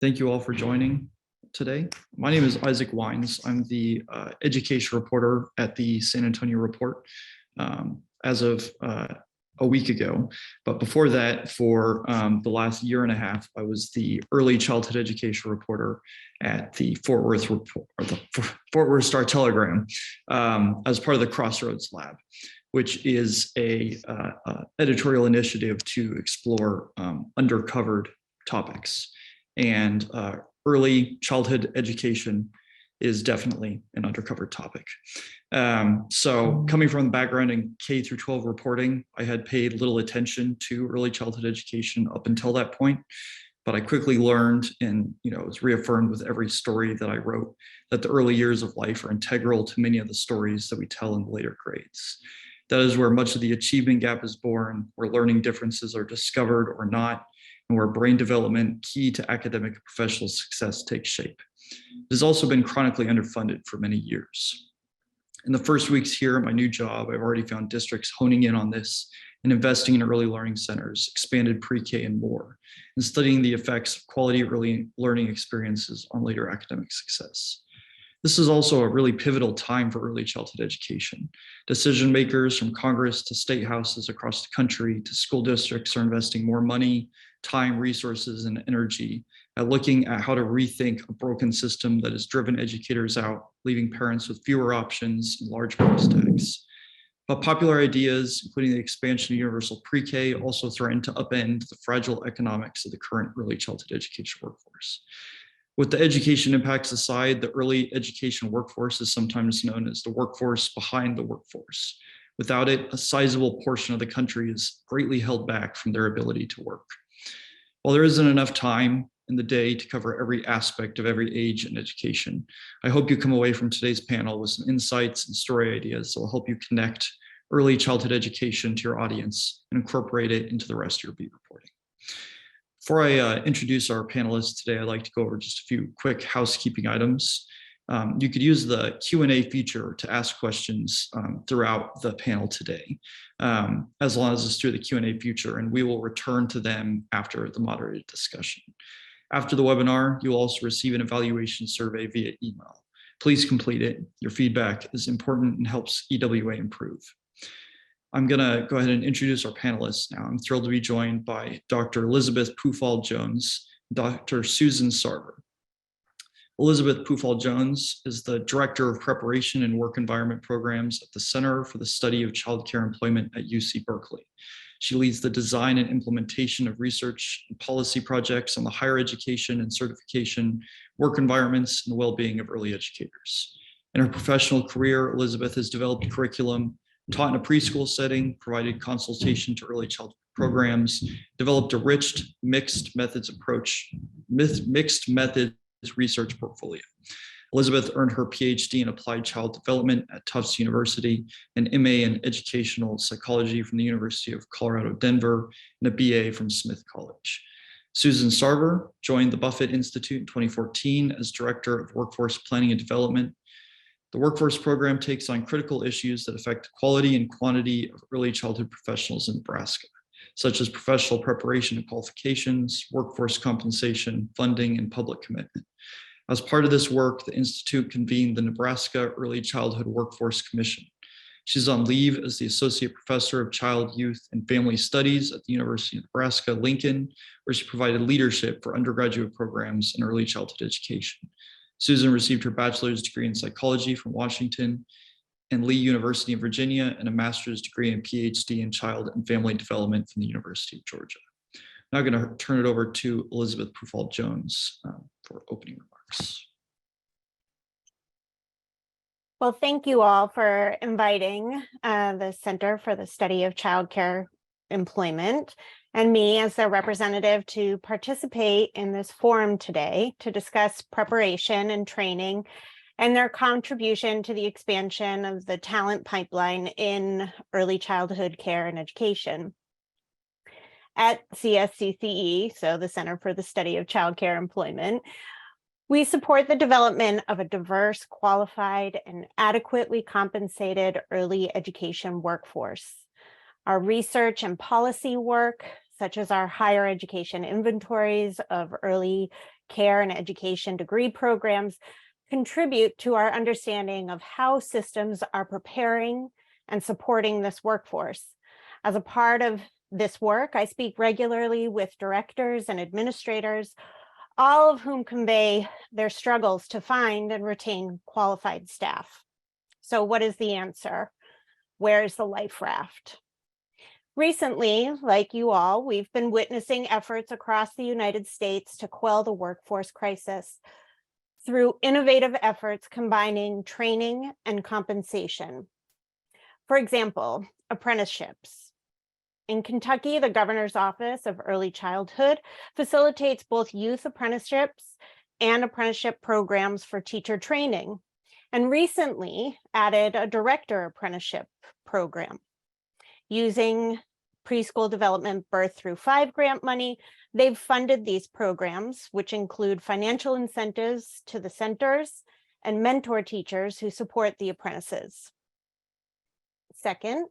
Thank you all for joining today. My name is Isaac Wines. I'm the education reporter at the San Antonio Report as of a week ago. But before that, for the last year and a half, I was the early childhood education reporter at the Fort Worth Report, or the Fort Worth Star Telegram, as part of the Crossroads Lab, which is a editorial initiative to explore undercovered topics. And early childhood education is definitely an undercovered topic. So coming from the background in K through 12 reporting, I had paid little attention to early childhood education up until that point. But I quickly learned, and it was reaffirmed with every story that I wrote, that the early years of life are integral to many of the stories that we tell in the later grades. That is where much of the achievement gap is born, where learning differences are discovered or not, and where brain development, key to academic and professional success, takes shape. It has also been chronically underfunded for many years. In the first weeks here at my new job, I've already found districts honing in on this and investing in early learning centers, expanded pre-K and more, and studying the effects of quality early learning experiences on later academic success. This is also a really pivotal time for early childhood education. Decision makers from Congress to state houses across the country to school districts are investing more money, time, resources, and energy at looking at how to rethink a broken system that has driven educators out, leaving parents with fewer options and large price tags. But popular ideas, including the expansion of universal pre-K, also threaten to upend the fragile economics of the current early childhood education workforce. With the education impacts aside, the early education workforce is sometimes known as the workforce behind the workforce. Without it, a sizable portion of the country is greatly held back from their ability to work. While there isn't enough time in the day to cover every aspect of every age in education, I hope you come away from today's panel with some insights and story ideas that will help you connect early childhood education to your audience and incorporate it into the rest of your beat reporting. Before I introduce our panelists today, I'd like to go over just a few quick housekeeping items. You could use the Q&A feature to ask questions throughout the panel today, as long as it's through the Q&A feature, and we will return to them after the moderated discussion. After the webinar, you'll also receive an evaluation survey via email. Please complete it. Your feedback is important and helps EWA improve. I'm going to go ahead and introduce our panelists now. I'm thrilled to be joined by Dr. Elizabeth Pufall-Jones, Dr. Susan Sarver. Elizabeth Pufall-Jones is the Director of Preparation and Work Environment Programs at the Center for the Study of Child Care Employment at UC Berkeley. She leads the design and implementation of research and policy projects on the higher education and certification, work environments, and the well-being of early educators. In her professional career, Elizabeth has developed curriculum, taught in a preschool setting, provided consultation to early childhood programs, developed a rich mixed methods research portfolio. Elizabeth earned her PhD in applied child development at Tufts University, an MA in educational psychology from the University of Colorado, Denver, and a BA from Smith College. Susan Sarver joined the Buffett Institute in 2014 as Director of Workforce Planning and Development. The workforce program takes on critical issues that affect the quality and quantity of early childhood professionals in Nebraska, such as professional preparation and qualifications, workforce compensation, funding, and public commitment. As part of this work, the Institute convened the Nebraska Early Childhood Workforce Commission. She's on leave as the Associate Professor of Child, Youth, and Family Studies at the University of Nebraska, Lincoln, where she provided leadership for undergraduate programs in early childhood education. Susan received her bachelor's degree in psychology from Washington and Lee University in Virginia, and a master's degree and PhD in child and family development from the University of Georgia. Now I'm going to turn it over to Elizabeth Pufall-Jones for opening remarks. Well, thank you all for inviting the Center for the Study of Child Care Employment and me as their representative to participate in this forum today to discuss preparation and training and their contribution to the expansion of the talent pipeline in early childhood care and education. At CSCCE, so the Center for the Study of Child Care Employment, we support the development of a diverse, qualified, and adequately compensated early education workforce. Our research and policy work, such as our higher education inventories of early care and education degree programs contribute to our understanding of how systems are preparing and supporting this workforce. As a part of this work, I speak regularly with directors and administrators, all of whom convey their struggles to find and retain qualified staff. So what is the answer? Where's the life raft? Recently, like you all, we've been witnessing efforts across the United States to quell the workforce crisis through innovative efforts combining training and compensation. For example, apprenticeships. In Kentucky, the Governor's Office of Early Childhood facilitates both youth apprenticeships and apprenticeship programs for teacher training, and recently added a director apprenticeship program. Using preschool development birth through 5 grant money, they've funded these programs, which include financial incentives to the centers and mentor teachers who support the apprentices. Second,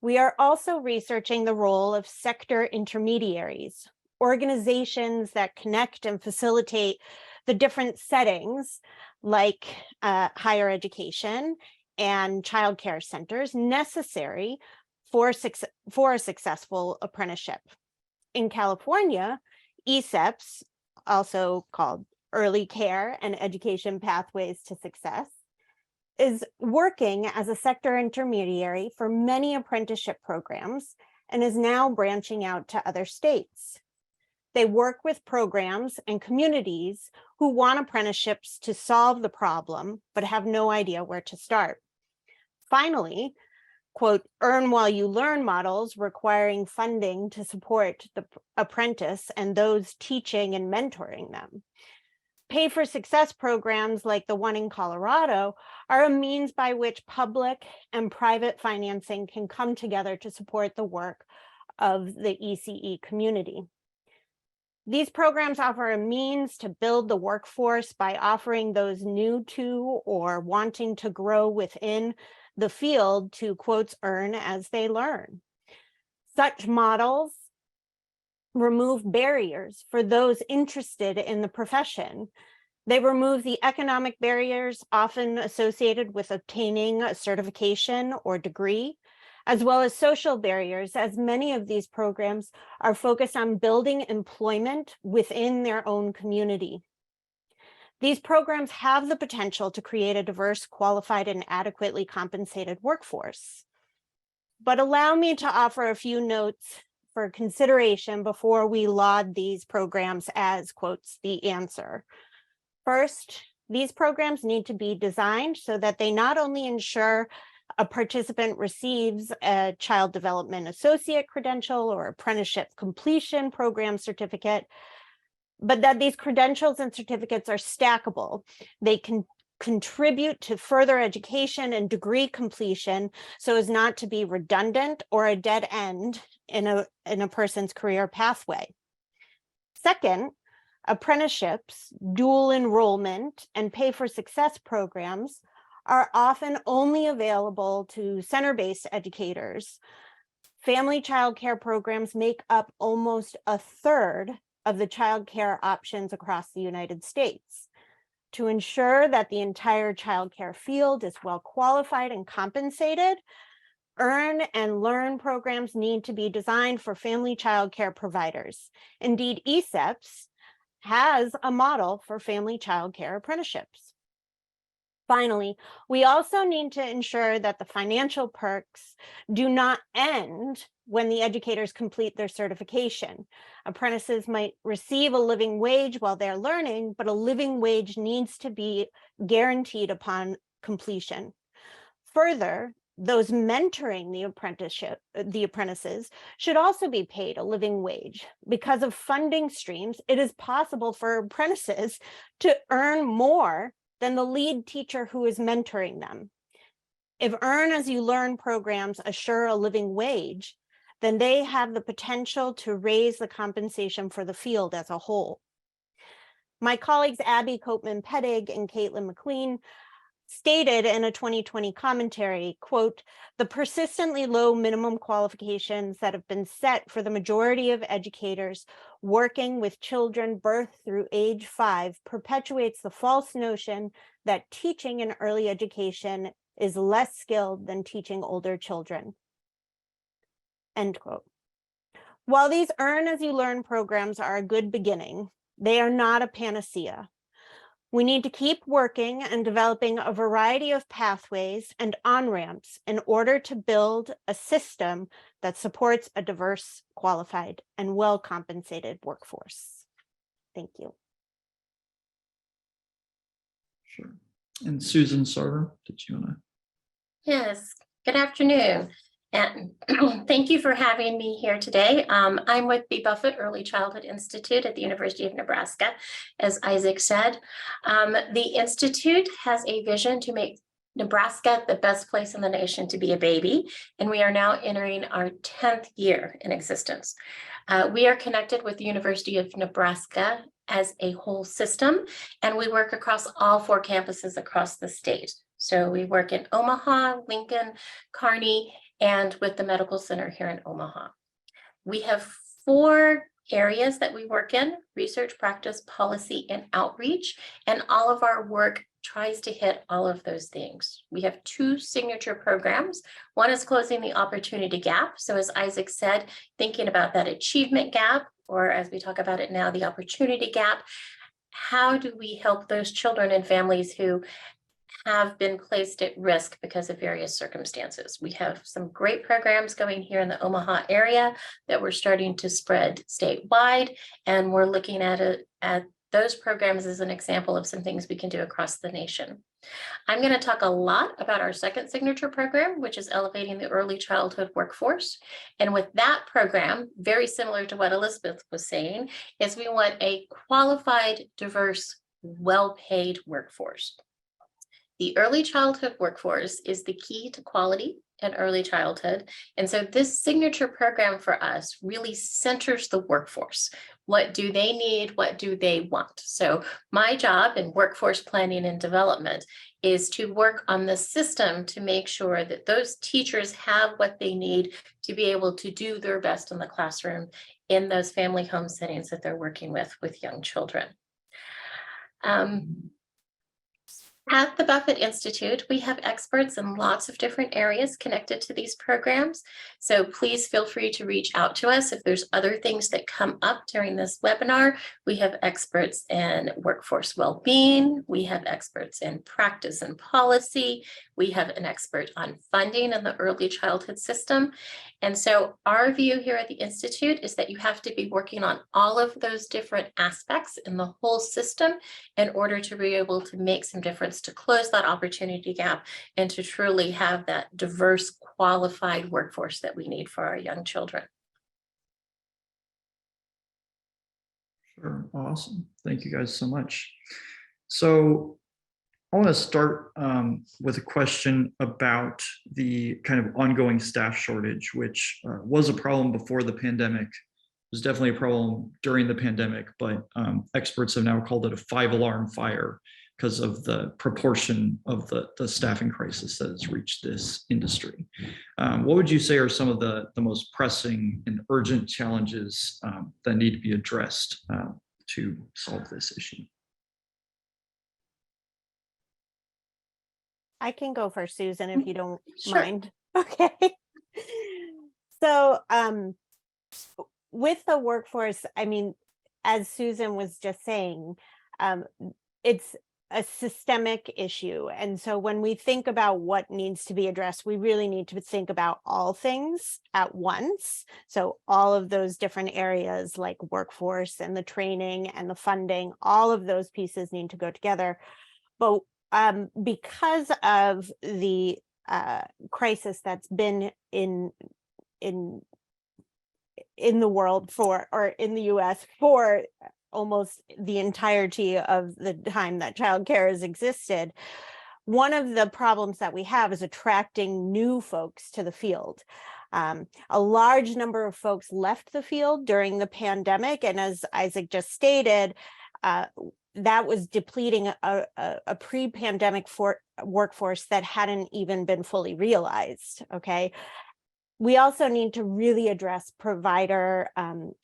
we are also researching the role of sector intermediaries, organizations that connect and facilitate the different settings like higher education and childcare centers necessary for a successful apprenticeship. In California, ESEPs, also called Early Care and Education Pathways to Success, is working as a sector intermediary for many apprenticeship programs and is now branching out to other states. They work with programs and communities who want apprenticeships to solve the problem, but have no idea where to start. Finally, quote, earn while you learn models requiring funding to support the apprentice and those teaching and mentoring them. Pay for success programs like the one in Colorado are a means by which public and private financing can come together to support the work of the ECE community. These programs offer a means to build the workforce by offering those new to or wanting to grow within the field to, quotes, earn as they learn. Such models remove barriers for those interested in the profession. They remove the economic barriers often associated with obtaining a certification or degree, as well as social barriers, as many of these programs are focused on building employment within their own community. These programs have the potential to create a diverse, qualified, and adequately compensated workforce. But allow me to offer a few notes for consideration before we laud these programs as, quotes, the answer. First, these programs need to be designed so that they not only ensure a participant receives a child development associate credential or apprenticeship completion program certificate, but that these credentials and certificates are stackable. They can contribute to further education and degree completion so as not to be redundant or a dead end in a person's career pathway. Second, apprenticeships, dual enrollment, and pay for success programs are often only available to center-based educators. Family child care programs make up almost a third of the child care options across the United States. To ensure that the entire child care field is well qualified and compensated, earn and learn programs need to be designed for family child care providers. Indeed, ESEPs has a model for family child care apprenticeships. Finally, we also need to ensure that the financial perks do not end when the educators complete their certification. Apprentices might receive a living wage while they're learning, but a living wage needs to be guaranteed upon completion. Further, those mentoring the apprentices should also be paid a living wage. Because of funding streams, it is possible for apprentices to earn more than the lead teacher who is mentoring them. If earn as you learn programs assure a living wage, then they have the potential to raise the compensation for the field as a whole. My colleagues Abby Copeman-Pedig and Caitlin McLean stated in a 2020 commentary, quote, "The persistently low minimum qualifications that have been set for the majority of educators working with children birth through age 5 perpetuates the false notion that teaching in early education is less skilled than teaching older children." End quote. While these earn as you learn programs are a good beginning, they are not a panacea. We need to keep working and developing a variety of pathways and on-ramps in order to build a system that supports a diverse, qualified, and well-compensated workforce. Thank you. Sure. And Susan Sarver, did you want to? Yes, good afternoon. And thank you for having me here today. I'm with the Buffett Early Childhood Institute at the University of Nebraska, as Isaac said. The Institute has a vision to make Nebraska the best place in the nation to be a baby, and we are now entering our 10th year in existence. We are connected with the University of Nebraska as a whole system, and we work across all 4 campuses across the state. So we work in Omaha, Lincoln, Kearney, and with the medical center here in Omaha. We have 4 areas that we work in: research, practice, policy, and outreach. And all of our work tries to hit all of those things. We have 2 signature programs. One is closing the opportunity gap. So as Isaac said, thinking about that achievement gap, or as we talk about it now, the opportunity gap. How do we help those children and families who have been placed at risk because of various circumstances? We have some great programs going here in the Omaha area that we're starting to spread statewide, and we're looking at those programs as an example of some things we can do across the nation. I'm going to talk a lot about our second signature program, which is elevating the early childhood workforce. And with that program, very similar to what Elizabeth was saying, is we want a qualified, diverse, well-paid workforce. The early childhood workforce is the key to quality in early childhood. And so this signature program for us really centers the workforce. What do they need? What do they want? So my job in workforce planning and development is to work on the system to make sure that those teachers have what they need to be able to do their best in the classroom in those family home settings that they're working with young children. At the Buffett Institute, we have experts in lots of different areas connected to these programs. So please feel free to reach out to us if there's other things that come up during this webinar. We have experts in workforce well-being. We have experts in practice and policy. We have an expert on funding in the early childhood system. And so our view here at the Institute is that you have to be working on all of those different aspects in the whole system in order to be able to make some difference, to close that opportunity gap, and to truly have that diverse, qualified workforce that we need for our young children. Sure. Awesome. Thank you guys so much. So I want to start with a question about the kind of ongoing staff shortage, which was a problem before the pandemic. It was definitely a problem during the pandemic, but experts have now called it a 5-alarm fire because of the proportion of the staffing crisis that has reached this industry. What would you say are some of the most pressing and urgent challenges that need to be addressed to solve this issue? I can go for Susan if you don't Sure. mind. Okay. So with the workforce, I mean, as Susan was just saying, it's a systemic issue. And so when we think about what needs to be addressed, we really need to think about all things at once. So all of those different areas like workforce and the training and the funding, all of those pieces need to go together. But because of the crisis that's been in the world or in the US for almost the entirety of the time that childcare has existed, one of the problems that we have is attracting new folks to the field. A large number of folks left the field during the pandemic, and as Isaac just stated, that was depleting a pre-pandemic workforce that hadn't even been fully realized. Okay. We also need to really address provider,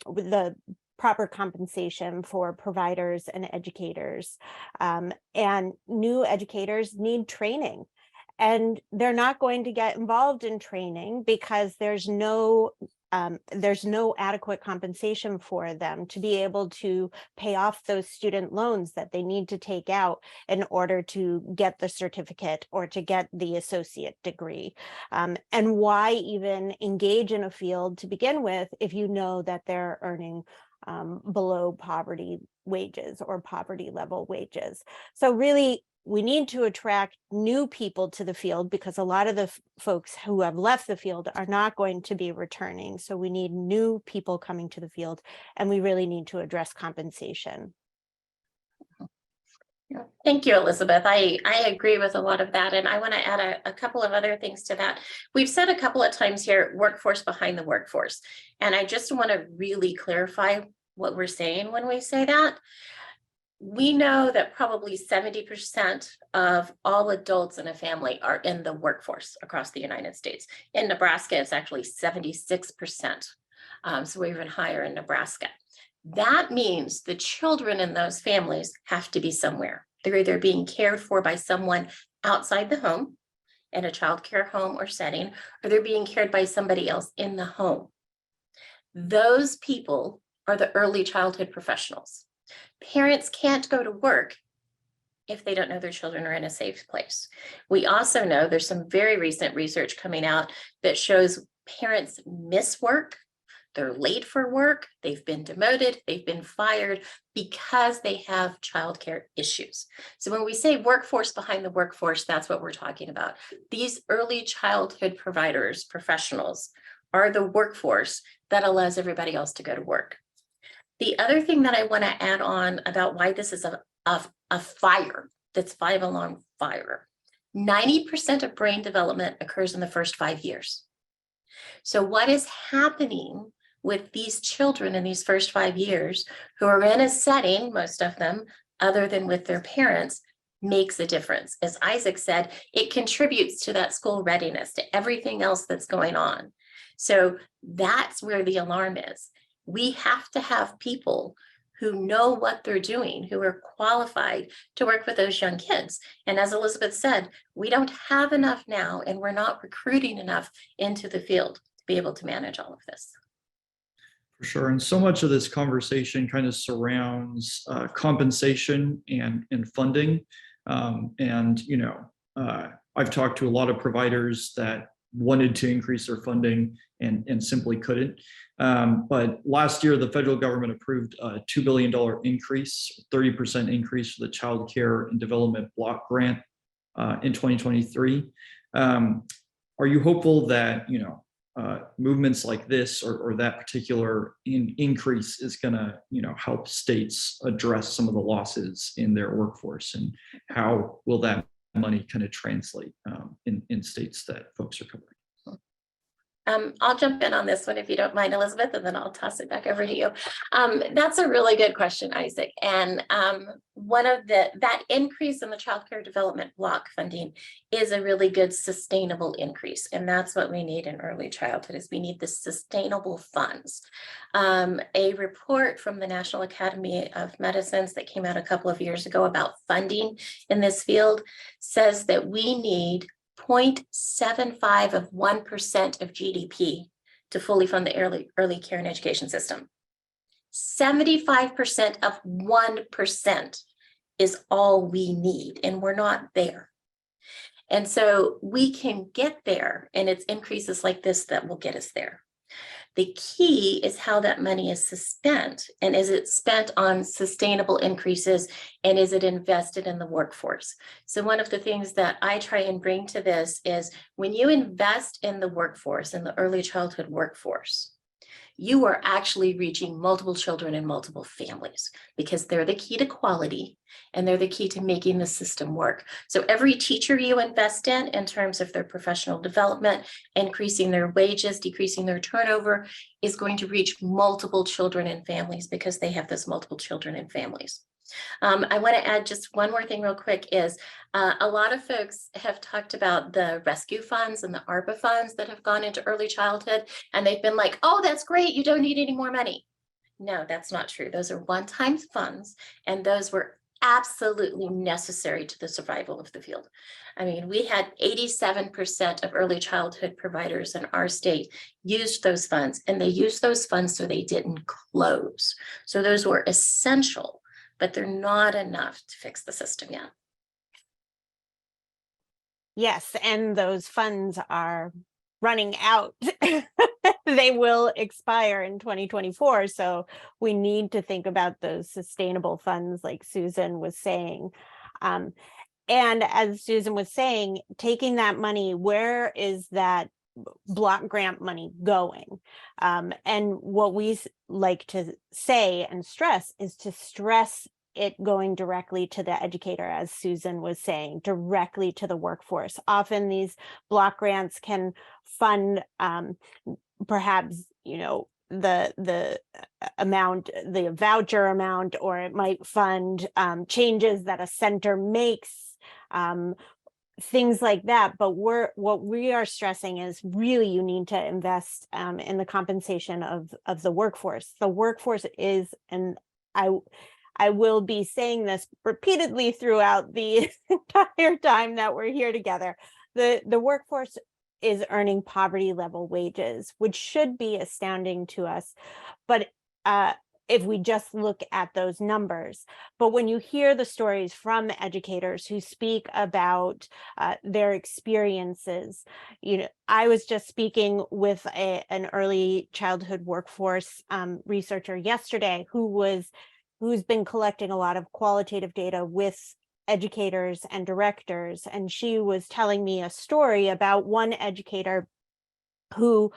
with the proper compensation for providers and educators. And new educators need training. And they're not going to get involved in training because there's no adequate compensation for them to be able to pay off those student loans that they need to take out in order to get the certificate or to get the associate degree. And why even engage in a field to begin with if you know that they're earning below poverty wages or poverty level wages? So really, we need to attract new people to the field because a lot of the folks who have left the field are not going to be returning. So we need new people coming to the field, and we really need to address compensation. Thank you, Elizabeth. I agree with a lot of that. And I want to add a couple of other things to that. We've said a couple of times here, workforce behind the workforce. And I just want to really clarify what we're saying when we say that. We know that probably 70% of all adults in a family are in the workforce across the United States. In Nebraska, it's actually 76%. So we're even higher in Nebraska. That means the children in those families have to be somewhere. They're either being cared for by someone outside the home, in a child care home or setting, or they're being cared by somebody else in the home. Those people are the early childhood professionals. Parents can't go to work if they don't know their children are in a safe place. We also know there's some very recent research coming out that shows parents miss work, they're late for work, they've been demoted, they've been fired because they have childcare issues. So when we say workforce behind the workforce, that's what we're talking about. These early childhood providers, professionals, are the workforce that allows everybody else to go to work. The other thing that I want to add on about why this is a fire, that's 5-alarm fire, 90% of brain development occurs in the first 5 years. So what is happening with these children in these first 5 years who are in a setting, most of them, other than with their parents, makes a difference. As Isaac said, it contributes to that school readiness, to everything else that's going on. So that's where the alarm is. We have to have people who know what they're doing, who are qualified to work with those young kids. And as Elizabeth said, we don't have enough now, and we're not recruiting enough into the field to be able to manage all of this. For sure. And so much of this conversation kind of surrounds compensation and funding. I've talked to a lot of providers that wanted to increase their funding and simply couldn't. But last year, the federal government approved a $2 billion increase, 30% increase for the Child Care and Development Block Grant in 2023. Are you hopeful that movements like this or that particular increase is going to help states address some of the losses in their workforce, and how will that money kind of translate in states that folks are covering? I'll jump in on this one if you don't mind, Elizabeth, and then I'll toss it back over to you. That's a really good question, Isaac. And one of that increase in the Child Care Development Block funding is a really good sustainable increase. And that's what we need in early childhood, is we need the sustainable funds. A report from the National Academy of Medicine that came out a couple of years ago about funding in this field says that we need 0.75 of 1% of GDP to fully fund the early care and education system. 75% of 1% is all we need, and we're not there. And so we can get there, and it's increases like this that will get us there. The key is how that money is spent, and is it spent on sustainable increases, and is it invested in the workforce? So one of the things that I try and bring to this is when you invest in the workforce, in the early childhood workforce, you are actually reaching multiple children and multiple families, because they're the key to quality and they're the key to making the system work. So every teacher you invest in terms of their professional development, increasing their wages, decreasing their turnover, is going to reach multiple children and families, because they have those multiple children and families. I want to add just one more thing real quick is a lot of folks have talked about the rescue funds and the ARPA funds that have gone into early childhood, and they've been like, oh, that's great, you don't need any more money. No, that's not true. Those are one-time funds, and those were absolutely necessary to the survival of the field. I mean, we had 87% of early childhood providers in our state used those funds, and they used those funds so they didn't close. So those were essential, but they're not enough to fix the system yet. Yes, and those funds are running out. They will expire in 2024. So we need to think about those sustainable funds, like Susan was saying. And as Susan was saying, taking that money, where is that block grant money going? And what we like to say and stress is to stress it going directly to the educator, as Susan was saying, directly to the workforce. Often these block grants can fund perhaps, the amount, the voucher amount, or it might fund changes that a center makes, things like that. But what we are stressing is really you need to invest in the compensation of the workforce. The workforce is, and I will be saying this repeatedly throughout the entire time that we're here together. The workforce is earning poverty level wages, which should be astounding to us. But if we just look at those numbers. But when you hear the stories from educators who speak about their experiences, I was just speaking with an early childhood workforce researcher yesterday who's been collecting a lot of qualitative data with educators and directors. And she was telling me a story about one educator who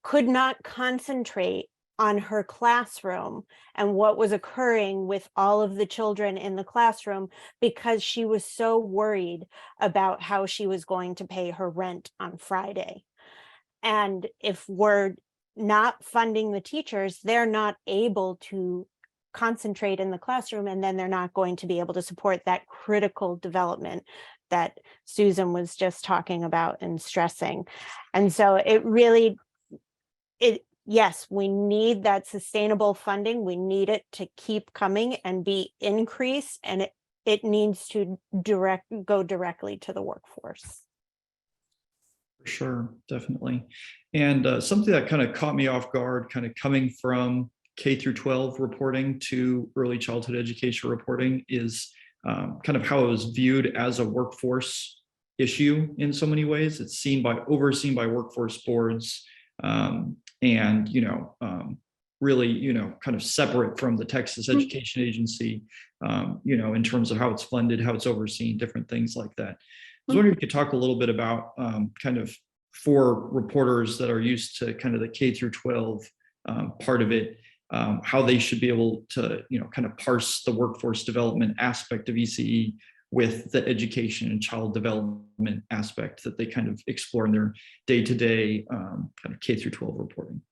could not concentrate on her classroom and what was occurring with all of the children in the classroom because she was so worried about how she was going to pay her rent on Friday. And if we're not funding the teachers, they're not able to concentrate in the classroom, and then they're not going to be able to support that critical development that Susan was just talking about and stressing. And so yes, we need that sustainable funding. We need it to keep coming and be increased, and it needs to go directly to the workforce. For sure, definitely. And something that kind of caught me off guard, kind of coming from K through 12 reporting to early childhood education reporting, is kind of how it was viewed as a workforce issue in so many ways. It's overseen by workforce boards, and really kind of separate from the Texas Education Agency, in terms of how it's funded, how it's overseen, different things like that. I was wondering if you could talk a little bit about kind of, for reporters that are used to kind of the K through 12 part of it, how they should be able to, kind of parse the workforce development aspect of ECE with the education and child development aspect that they kind of explore in their day-to-day kind of K through 12 reporting.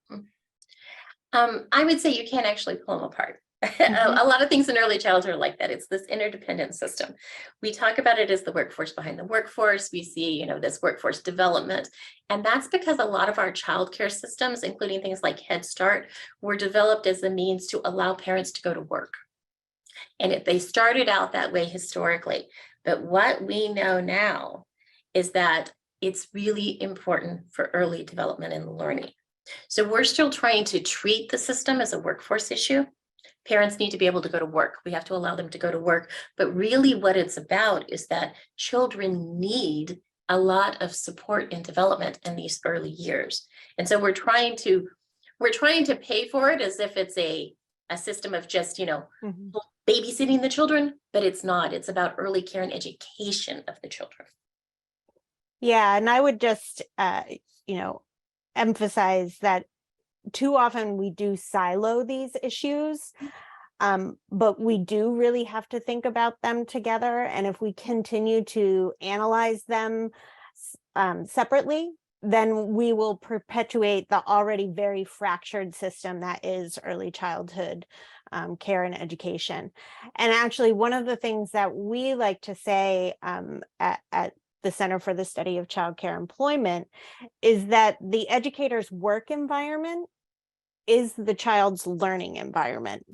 I would say you can't actually pull them apart. A lot of things in early childhood are like that. It's this interdependent system. We talk about it as the workforce behind the workforce. We see, this workforce development. And that's because a lot of our childcare systems, including things like Head Start, were developed as a means to allow parents to go to work. And they started out that way historically. But what we know now is that it's really important for early development and learning. So we're still trying to treat the system as a workforce issue. Parents need to be able to go to work. We have to allow them to go to work. But really what it's about is that children need a lot of support and development in these early years. And so we're trying to pay for it as if it's a system of just, babysitting the children, but it's not. It's about early care and education of the children. Yeah, and I would just, emphasize that too often we do silo these issues, but we do really have to think about them together. And if we continue to analyze them separately, then we will perpetuate the already very fractured system that is early childhood care and education. And actually, one of the things that we like to say at the Center for the Study of Childcare Employment is that the educator's work environment is the child's learning environment.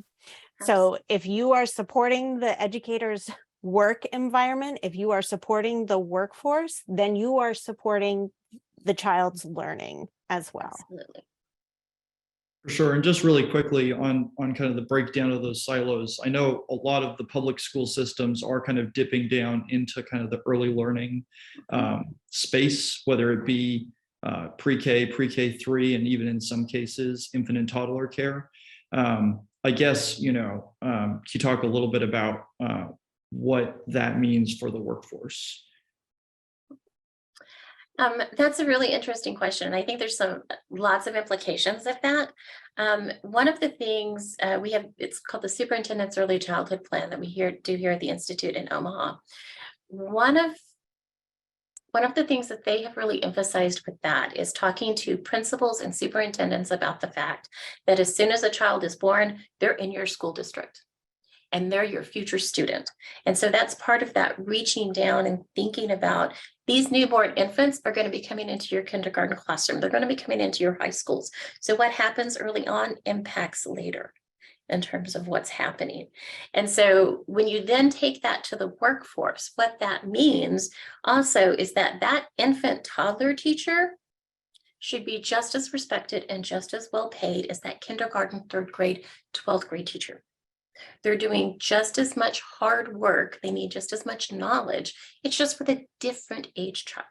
So if you are supporting the educator's work environment, if you are supporting the workforce, then you are supporting the child's learning as well. Absolutely. For sure. And just really quickly on kind of the breakdown of those silos, I know a lot of the public school systems are kind of dipping down into kind of the early learning space, whether it be pre-K, pre-K3, and even in some cases, infant and toddler care. I guess, can you talk a little bit about what that means for the workforce? That's a really interesting question. I think there's lots of implications of that. One of the things we have, it's called the Superintendent's Early Childhood Plan that we do here at the Institute in Omaha. One of the things that they have really emphasized with that is talking to principals and superintendents about the fact that as soon as a child is born, they're in your school district and they're your future student. And so that's part of that reaching down and thinking about these newborn infants are going to be coming into your kindergarten classroom. They're going to be coming into your high schools. So what happens early on impacts later in terms of what's happening. And so when you then take that to the workforce, what that means also is that that infant toddler teacher should be just as respected and just as well paid as that kindergarten, 3rd grade, 12th grade teacher. They're doing just as much hard work. They need just as much knowledge. It's just with a different age child.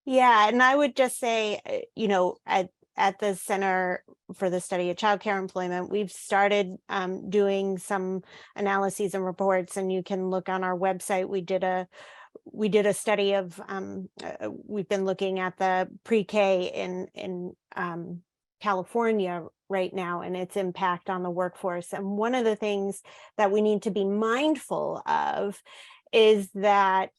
Yeah, and I would just say, at the Center for the Study of Childcare Employment, we've started doing some analyses and reports, and you can look on our website. We did a study of we've been looking at the pre-K in California right now and its impact on the workforce. And one of the things that we need to be mindful of is that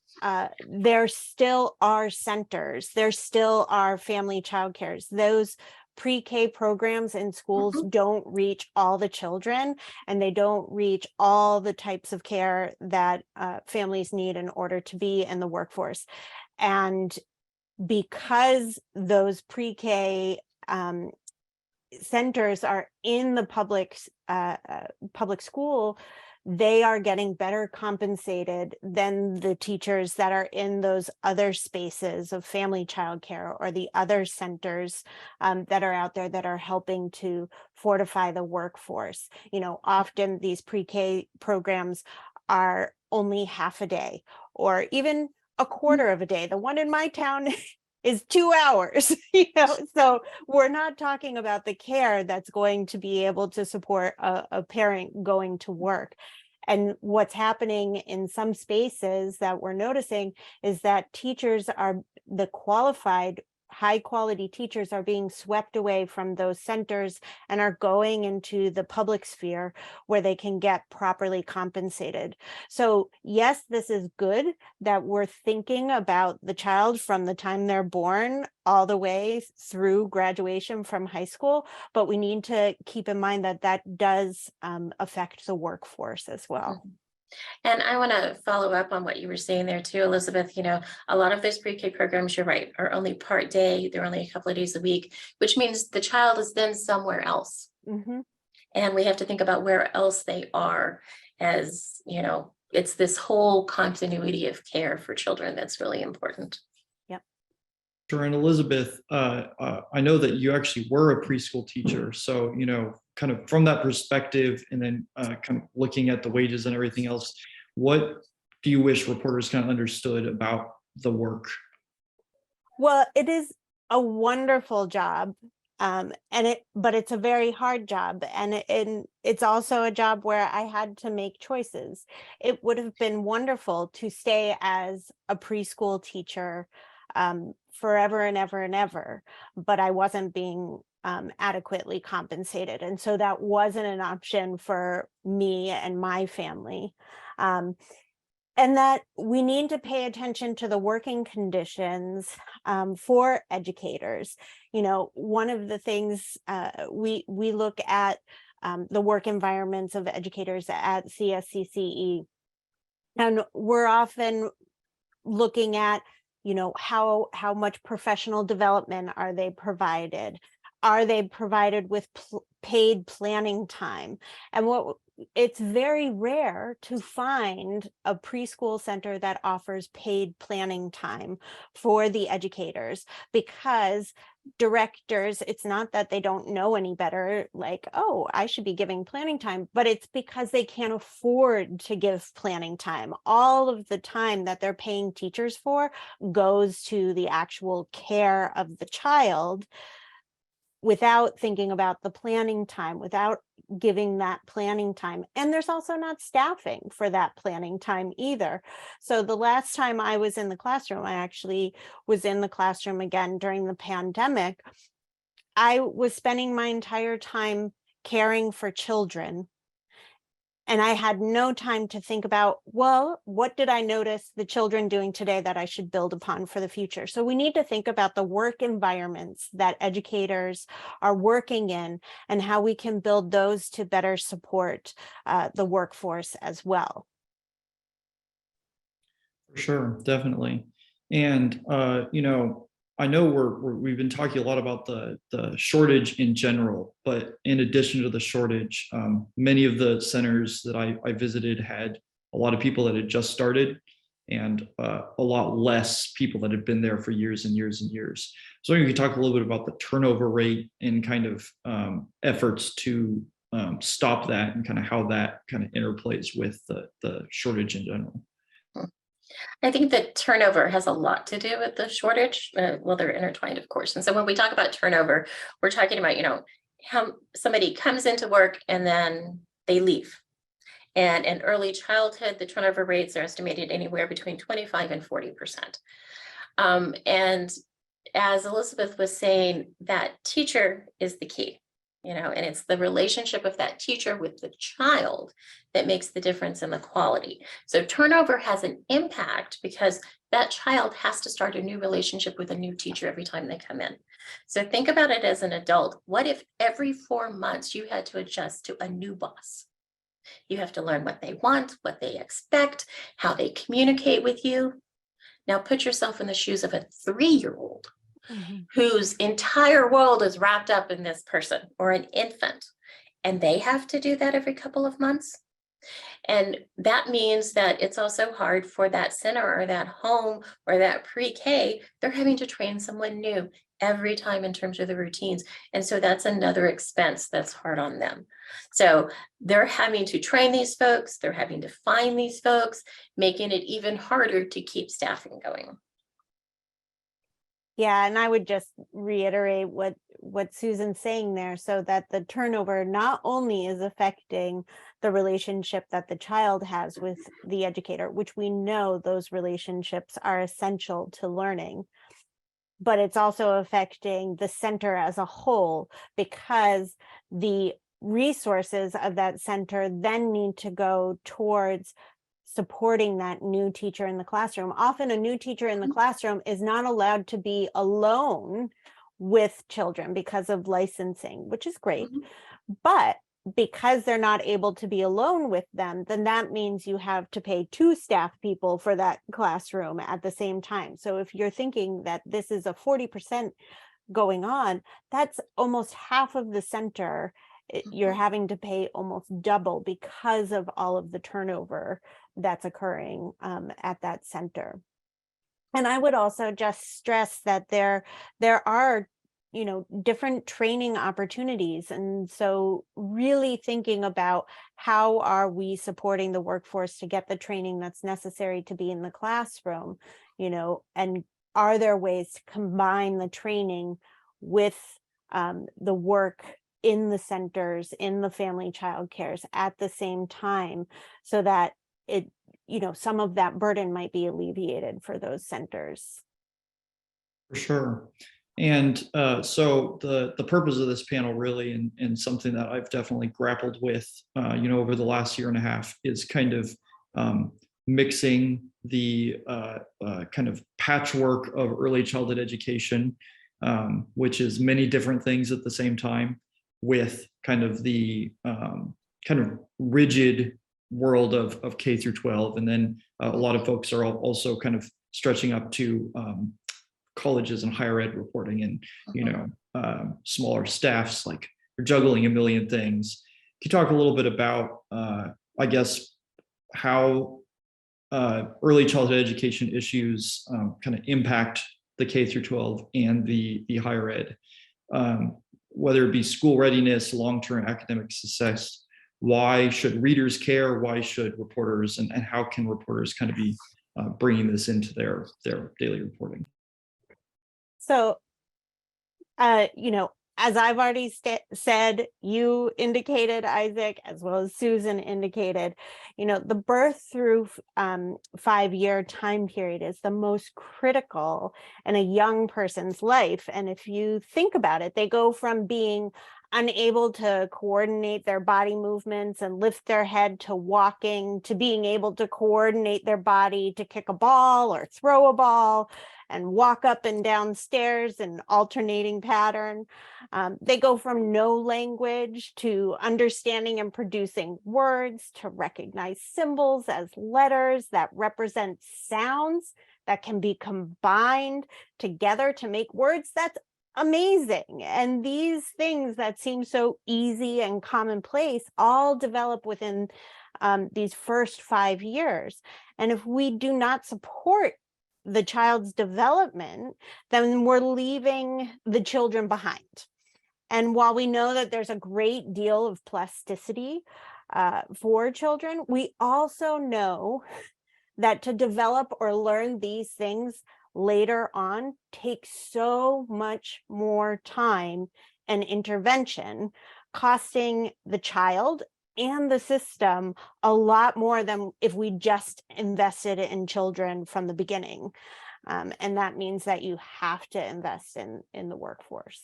there still are centers, there still are family childcares. Those pre-K programs in schools don't reach all the children, and they don't reach all the types of care that families need in order to be in the workforce. And because those pre-K centers are in the public school, they are getting better compensated than the teachers that are in those other spaces of family childcare or the other centers that are out there that are helping to fortify the workforce. Often these pre-K programs are only half a day or even a quarter of a day. The one in my town is 2 hours, so we're not talking about the care that's going to be able to support a parent going to work. And what's happening in some spaces that we're noticing is that the qualified, high quality teachers are being swept away from those centers and are going into the public sphere where they can get properly compensated. So yes, this is good that we're thinking about the child from the time they're born all the way through graduation from high school, but we need to keep in mind that that does affect the workforce as well. And I want to follow up on what you were saying there too, Elizabeth. A lot of those pre-K programs, you're right, are only part day. They're only a couple of days a week, which means the child is then somewhere else. And we have to think about where else they are, as it's this whole continuity of care for children that's really important. Yep. Sure. And Elizabeth, I know that you actually were a preschool teacher. So, kind of from that perspective, and then kind of looking at the wages and everything else, what do you wish reporters kind of understood about the work? Well, it is a wonderful job, but it's a very hard job, and it's also a job where I had to make choices. It would have been wonderful to stay as a preschool teacher forever and ever and ever, but I wasn't being adequately compensated. And so that wasn't an option for me and my family. and that we need to pay attention to the working conditions for educators. You know, one of the things we look at the work environments of educators at CSCCE, and we're often looking at, you know, how much professional development are they provided? Are they provided with paid planning time? And what it's very rare to find a preschool center that offers paid planning time for the educators, because directors, it's not that they don't know any better, like, oh, I should be giving planning time, but it's because they can't afford to give planning time. All of the time that they're paying teachers for goes to the actual care of the child, without thinking about the planning time, without giving that planning time. And there's also not staffing for that planning time either. So the last time I was in the classroom, I actually was in the classroom again during the pandemic. I was spending my entire time caring for children, and I had no time to think about, well, what did I notice the children doing today that I should build upon for the future? So we need to think about the work environments that educators are working in and how we can build those to better support the workforce as well. For sure, definitely. And you know, I know we've been talking a lot about the shortage in general, but in addition to the shortage, many of the centers that I visited had a lot of people that had just started, and a lot less people that had been there for years and years and years. So you can talk a little bit about the turnover rate and kind of efforts to stop that, and kind of how that kind of interplays with the shortage in general. I think that turnover has a lot to do with the shortage. Well, they're intertwined, of course. And so when we talk about turnover, we're talking about, you know, how somebody comes into work and then they leave. And in early childhood, the turnover rates are estimated anywhere between 25 and 40%. And as Elizabeth was saying, that teacher is the key. You know, and it's the relationship of that teacher with the child that makes the difference in the quality. So turnover has an impact because that child has to start a new relationship with a new teacher every time they come in. So think about it as an adult. What if every 4 months you had to adjust to a new boss? You have to learn what they want, what they expect, how they communicate with you. Now put yourself in the shoes of a 3-year-old. Mm-hmm. Whose entire world is wrapped up in this person, or an infant, and they have to do that every couple of months. And that means that it's also hard for that center or that home or that pre-K. They're having to train someone new every time in terms of the routines. And so that's another expense that's hard on them. So they're having to train these folks, they're having to find these folks, making it even harder to keep staffing going. Yeah, and I would just reiterate what Susan's saying there, so that the turnover not only is affecting the relationship that the child has with the educator, which we know those relationships are essential to learning, but it's also affecting the center as a whole, because the resources of that center then need to go towards supporting that new teacher in the classroom. Often a new teacher in the classroom is not allowed to be alone with children because of licensing, which is great. But because they're not able to be alone with them, then that means you have to pay 2 staff people for that classroom at the same time. So if you're thinking that this is a 40% going on, that's almost half of the center. You're having to pay almost double because of all of the turnover that's occurring at that center. And I would also just stress that there are, you know, different training opportunities. And so really thinking about how are we supporting the workforce to get the training that's necessary to be in the classroom, you know, and are there ways to combine the training with the work in the centers, in the family child cares at the same time, so that it, you know, some of that burden might be alleviated for those centers. For sure. And so the purpose of this panel really, and something that I've definitely grappled with, you know, over the last year and a half, is kind of mixing the kind of patchwork of early childhood education, which is many different things at the same time, with kind of the kind of rigid world of K through 12. And then a lot of folks are also kind of stretching up to colleges and higher ed reporting, and smaller staffs, like you're juggling a million things. Can you talk a little bit about I guess how early childhood education issues kind of impact the K through 12 and the higher ed, whether it be school readiness, long-term academic success? Why should readers care? Why should reporters, and how can reporters kind of be bringing this into their daily reporting? So, as I've already said, you indicated, Isaac, as well as Susan indicated, the birth through 5-year time period is the most critical in a young person's life. And if you think about it, they go from being unable to coordinate their body movements and lift their head to walking, to being able to coordinate their body to kick a ball or throw a ball and walk up and down stairs in alternating pattern. They go from no language to understanding and producing words, to recognize symbols as letters that represent sounds that can be combined together to make words. That's amazing. And these things that seem so easy and commonplace all develop within these first 5 years. And if we do not support the child's development, then we're leaving the children behind. And while we know that there's a great deal of plasticity for children, we also know that to develop or learn these things later on takes so much more time and intervention, costing the child and the system a lot more than if we just invested in children from the beginning. And that means that you have to invest in the workforce.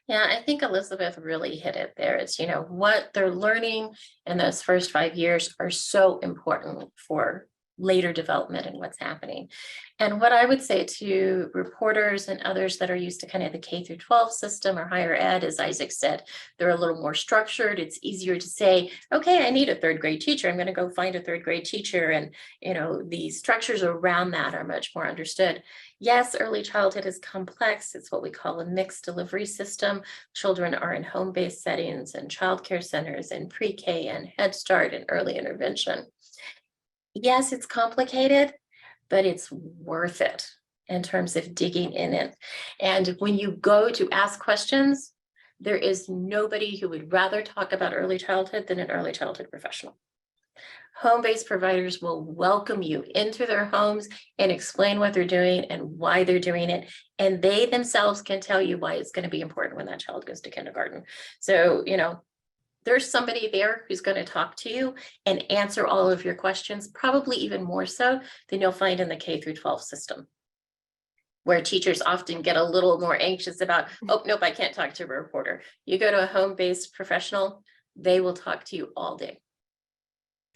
Yeah, I think Elizabeth really hit it there. It's, what they're learning in those first 5 years are so important for later development and what's happening. And what I would say to reporters and others that are used to kind of the K through 12 system or higher ed, as Isaac said, they're a little more structured. It's easier to say, okay, I need a 3rd grade teacher. I'm going to go find a 3rd grade teacher. And, the structures around that are much more understood. Yes, early childhood is complex. It's what we call a mixed delivery system. Children are in home-based settings and childcare centers and pre-K and Head Start and early intervention. Yes, it's complicated, but it's worth it in terms of digging in it. And when you go to ask questions, there is nobody who would rather talk about early childhood than an early childhood professional. Home-based providers will welcome you into their homes and explain what they're doing and why they're doing it. And they themselves can tell you why it's going to be important when that child goes to kindergarten. So, there's somebody there who's going to talk to you and answer all of your questions, probably even more so than you'll find in the K through 12 system, where teachers often get a little more anxious about, oh, nope, I can't talk to a reporter. You go to a home-based professional, they will talk to you all day.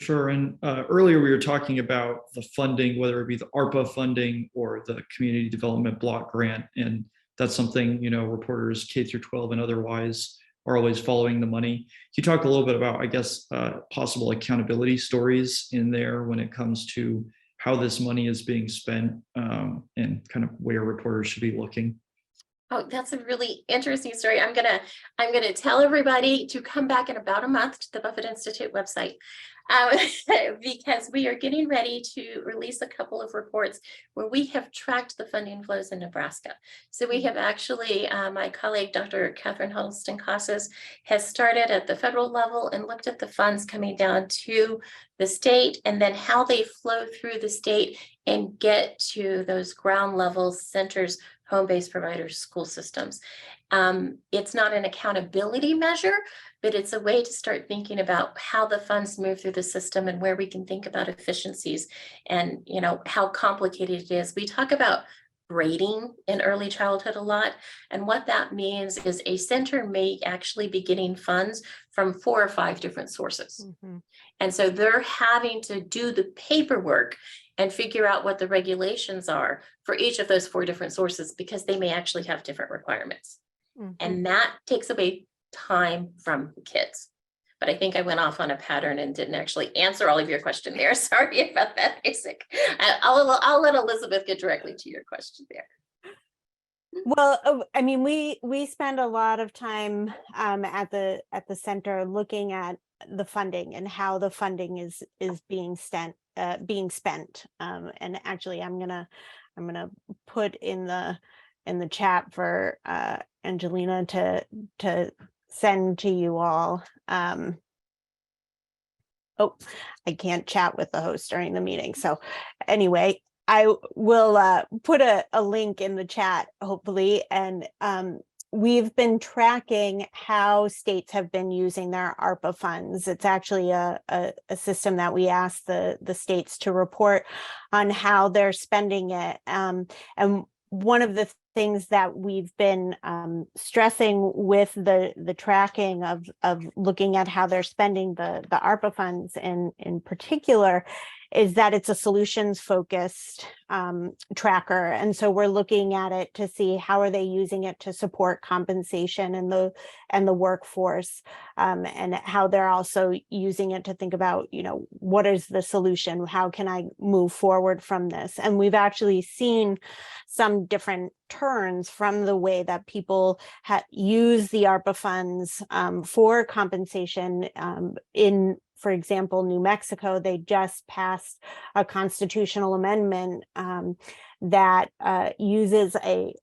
Sure. And earlier we were talking about the funding, whether it be the ARPA funding or the Community Development Block Grant. And that's something, reporters K through 12 and otherwise are always following the money. Can you talk a little bit about, I guess, possible accountability stories in there when it comes to how this money is being spent, and kind of where reporters should be looking? Oh, that's a really interesting story. I'm gonna tell everybody to come back in about a month to the Buffett Institute website, because we are getting ready to release a couple of reports where we have tracked the funding flows in Nebraska. So we have actually, my colleague, Dr. Catherine Huddleston Casas, has started at the federal level and looked at the funds coming down to the state and then how they flow through the state and get to those ground level centers, home-based providers, school systems. It's not an accountability measure, but it's a way to start thinking about how the funds move through the system and where we can think about efficiencies and how complicated it is. We talk about grading in early childhood a lot. And what that means is a center may actually be getting funds from 4 or 5 different sources. Mhm. And so they're having to do the paperwork and figure out what the regulations are for each of those 4 different sources, because they may actually have different requirements. Mhm. And that takes away time from the kids. But I think I went off on a pattern and didn't actually answer all of your question there. Sorry about that, Isaac. I'll let Elizabeth get directly to your question there. Well, I mean, we spend a lot of time at the center looking at the funding and how the funding is being spent. And actually, I'm gonna put in the chat for Angelina to send to you all. Oh, I can't chat with the host during the meeting. So anyway, I will put a link in the chat, hopefully. And we've been tracking how states have been using their ARPA funds. It's actually a system that we ask the states to report on how they're spending it. And one of the things that we've been stressing with the tracking of looking at how they're spending the ARPA funds in particular is that it's a solutions focused tracker. And so we're looking at it to see how are they using it to support compensation and the workforce, and how they're also using it to think about, what is the solution? How can I move forward from this? And we've actually seen some different turns from the way that people use the ARPA funds for compensation. For example, New Mexico, they just passed a constitutional amendment that uses a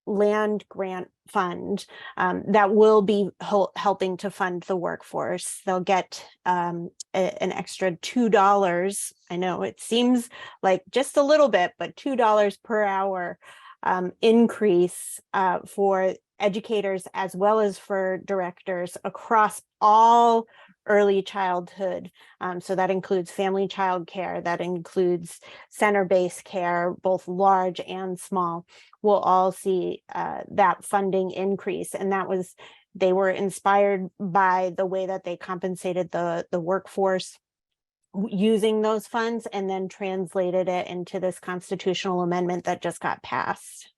land grant fund that will be helping to fund the workforce. They'll get an extra $2. I know it seems like just a little bit, but $2 per hour increase for educators as well as for directors across all early childhood. So that includes family child care, that includes center-based care, both large and small. We'll all see that funding increase. And they were inspired by the way that they compensated the workforce using those funds, and then translated it into this constitutional amendment that just got passed.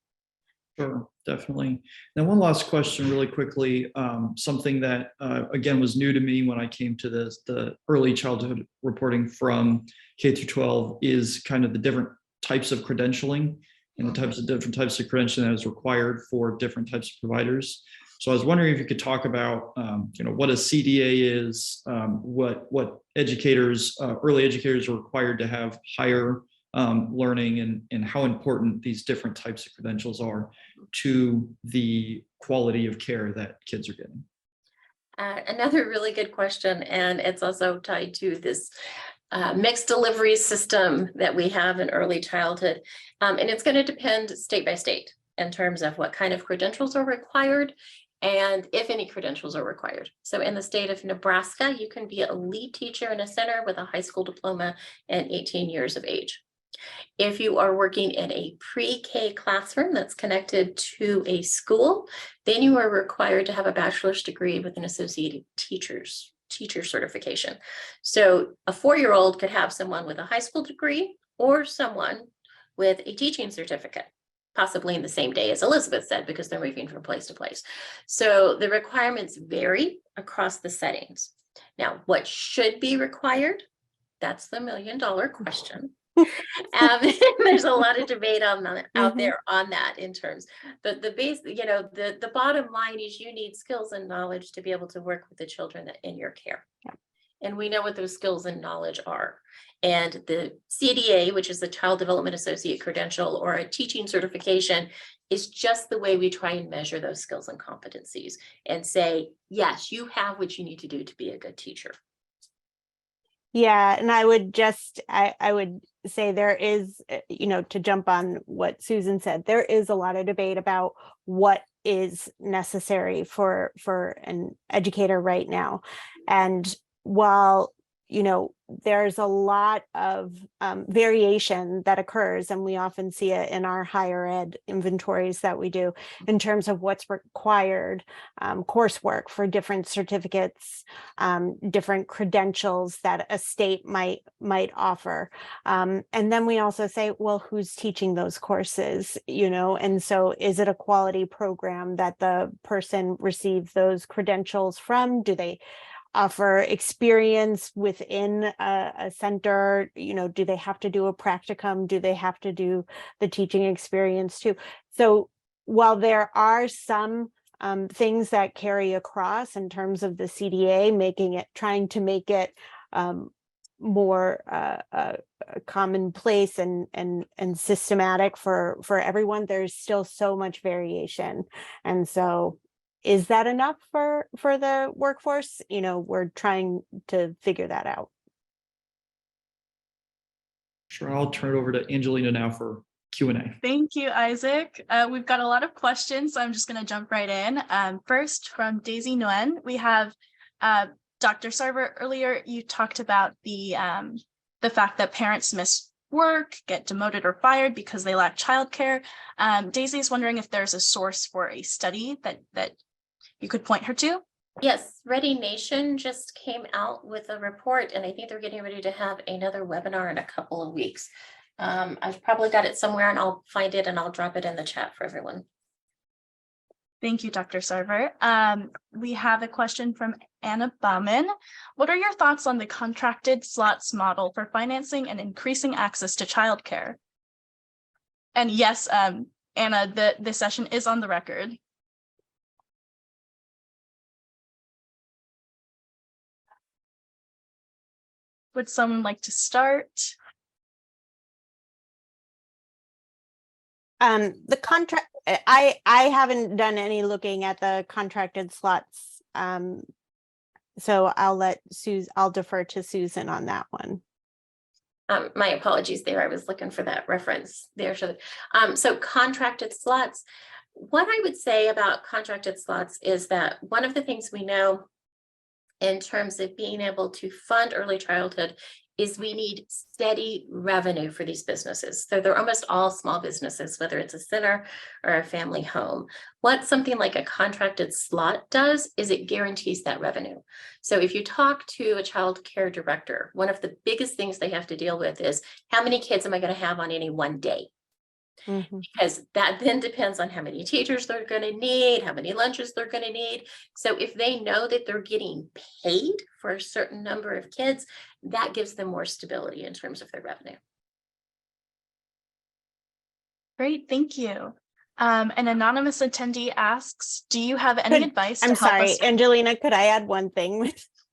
Sure, definitely. Now, one last question really quickly, something that, again, was new to me when I came to the early childhood reporting from K through 12 is kind of the different types of credentialing and the different types of credentialing that is required for different types of providers. So I was wondering if you could talk about, what a CDA is, what educators, early educators are required to have higher learning, and how important these different types of credentials are to the quality of care that kids are getting. Another really good question, and it's also tied to this mixed delivery system that we have in early childhood. And it's going to depend state by state in terms of what kind of credentials are required and if any credentials are required. So in the state of Nebraska, you can be a lead teacher in a center with a high school diploma and 18 years of age. If you are working in a pre-K classroom that's connected to a school, then you are required to have a bachelor's degree with an associated teacher certification. So a 4-year-old could have someone with a high school degree or someone with a teaching certificate, possibly in the same day, as Elizabeth said, because they're moving from place to place. So the requirements vary across the settings. Now, what should be required? That's the $1 million question. There's a lot of debate out there on that in terms, but the bottom line is you need skills and knowledge to be able to work with the children in your care. Yeah. And we know what those skills and knowledge are. And the CDA, which is the Child Development Associate Credential or a teaching certification, is just the way we try and measure those skills and competencies and say, yes, you have what you need to do to be a good teacher. Yeah, and I would say there is, to jump on what Susan said, there is a lot of debate about what is necessary for an educator right now. And while there's a lot of variation that occurs, and we often see it in our higher ed inventories that we do in terms of what's required, coursework for different certificates, different credentials that a state might offer. And then we also say, well, who's teaching those courses, and so is it a quality program that the person receives those credentials from? Do they offer experience within a center? Do they have to do a practicum? Do they have to do the teaching experience too? So while there are some things that carry across in terms of the CDA, trying to make it more commonplace and systematic for everyone, there's still so much variation. And so is that enough for the workforce? We're trying to figure that out. Sure, I'll turn it over to Angelina now for Q&A. Thank you, Isaac. We've got a lot of questions, so I'm just going to jump right in. First, from Daisy Nguyen, we have Dr. Sarver. Earlier, you talked about the fact that parents miss work, get demoted or fired because they lack childcare. Daisy is wondering if there's a source for a study that you could point her to. Yes, Ready Nation just came out with a report, and I think they're getting ready to have another webinar in a couple of weeks. I've probably got it somewhere, and I'll find it and I'll drop it in the chat for everyone. Thank you, Dr. Sarver. We have a question from Anna Bauman. What are your thoughts on the contracted slots model for financing and increasing access to childcare? And yes, Anna, the session is on the record. Would someone like to start? The contract, I haven't done any looking at the contracted slots. So I'll defer to Susan on that one. My apologies there. I was looking for that reference there. So contracted slots, what I would say about contracted slots is that one of the things we know in terms of being able to fund early childhood is we need steady revenue for these businesses. So they're almost all small businesses, whether it's a center or a family home. What something like a contracted slot does is it guarantees that revenue. So if you talk to a child care director, one of the biggest things they have to deal with is how many kids am I going to have on any one day? Because that then depends on how many teachers they're going to need, how many lunches they're going to need. So if they know that they're getting paid for a certain number of kids, that gives them more stability in terms of their revenue. Great, thank you. An anonymous attendee asks, do you have any advice to help sorry, us? Angelina, could I add one thing?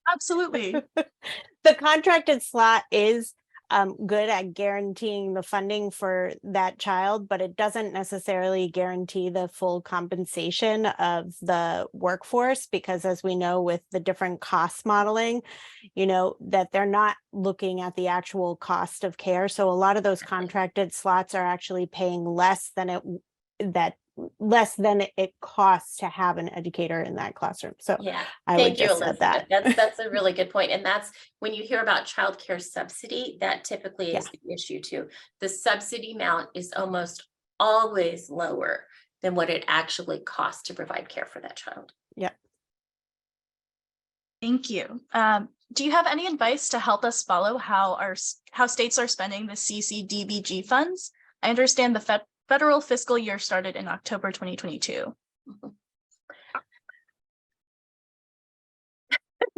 Absolutely. The contracted slot is good at guaranteeing the funding for that child, but it doesn't necessarily guarantee the full compensation of the workforce, because as we know with the different cost modeling, that they're not looking at the actual cost of care. So a lot of those contracted slots are actually paying less than it costs to have an educator in that classroom. So yeah, I would just add that. That's a really good point. And that's when you hear about childcare subsidy, that typically is the issue too. The subsidy amount is almost always lower than what it actually costs to provide care for that child. Yeah. Thank you. Do you have any advice to help us follow how states are spending the CCDBG funds? I understand the federal fiscal year started in October 2022.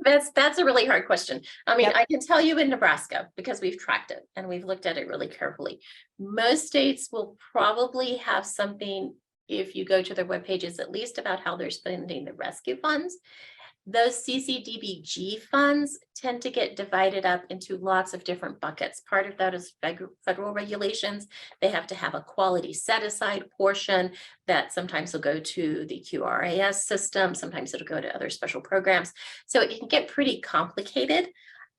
That's a really hard question. I mean, Yep. I can tell you in Nebraska, because we've tracked it and we've looked at it really carefully. Most states will probably have something, if you go to their web pages, at least about how they're spending the rescue funds. Those CCDBG funds tend to get divided up into lots of different buckets. Part of that is federal regulations. They have to have a quality set aside portion that sometimes will go to the QRAS system. Sometimes it'll go to other special programs. So it can get pretty complicated.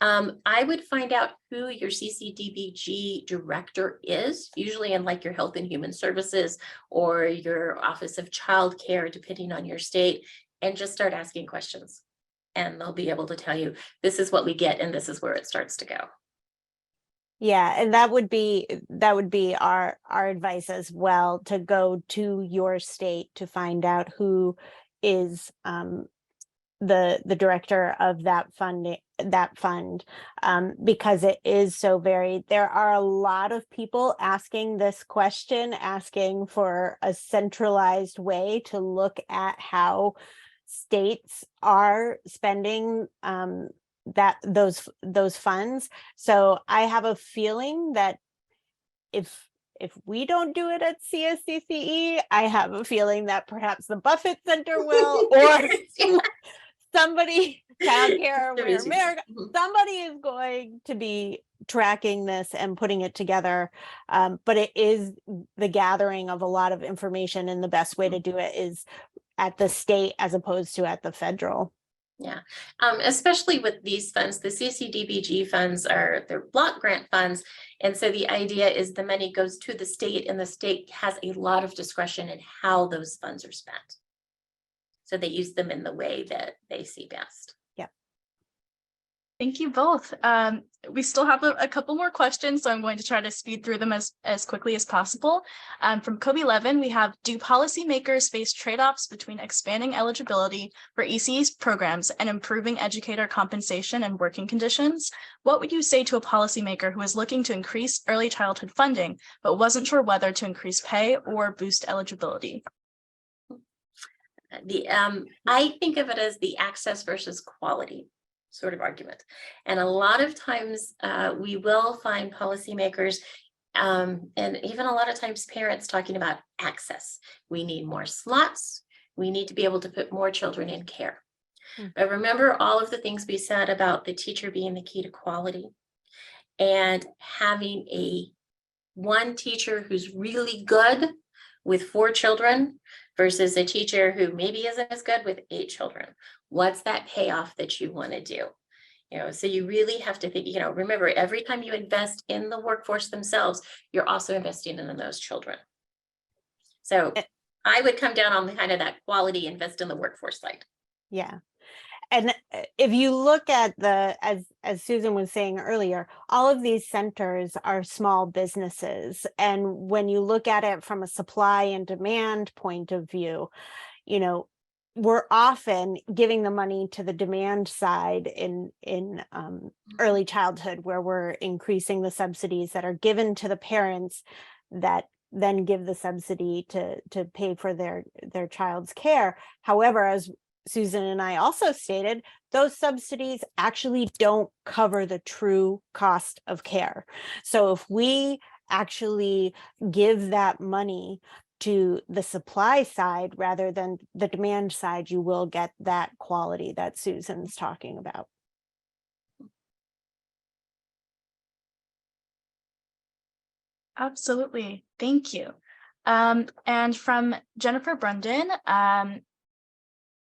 I would find out who your CCDBG director is, usually in like your Health and Human Services or your Office of Child Care, depending on your state, and just start asking questions. and they'll be able to tell you, this is what we get and this is where it starts to go. Yeah, and that would be our advice as well, to go to your state to find out who is the director of that fund, because it is so varied. There are a lot of people asking this question, asking for a centralized way to look at how states are spending those funds. So I have a feeling that if we don't do it at CSCCE, I have a feeling that perhaps the Buffett Center will, or somebody, Child Care Aware America, somebody is going to be tracking this and putting it together. But it is the gathering of a lot of information, and the best way to do it is at the state as opposed to at the federal. Yeah, especially with these funds, the CCDBG funds they're block grant funds. And so the idea is the money goes to the state, and the state has a lot of discretion in how those funds are spent. So they use them in the way that they see best. Thank you both. We still have a couple more questions, so I'm going to try to speed through them as quickly as possible. From Kobe Levin, we have, do policymakers face trade-offs between expanding eligibility for ECE programs and improving educator compensation and working conditions? What would you say to a policymaker who is looking to increase early childhood funding, but wasn't sure whether to increase pay or boost eligibility? I think of it as the access versus quality sort of argument. And a lot of times we will find policymakers and even a lot of times parents talking about access. We need more slots. We need to be able to put more children in care. But remember all of the things we said about the teacher being the key to quality, and having one teacher who's really good with 4 children versus a teacher who maybe isn't as good with 8 children. What's that payoff that you want to do? So you really have to think, remember, every time you invest in the workforce themselves, you're also investing in those children. So I would come down on kind of that quality, invest in the workforce side. Yeah. And if you look at as Susan was saying earlier, all of these centers are small businesses. And when you look at it from a supply and demand point of view, we're often giving the money to the demand side in early childhood, where we're increasing the subsidies that are given to the parents that then give the subsidy to pay for their child's care. However, as Susan and I also stated, those subsidies actually don't cover the true cost of care. So if we actually give that money to the supply side rather than the demand side, you will get that quality that Susan's talking about. Absolutely. Thank you. And from Jennifer Brundon,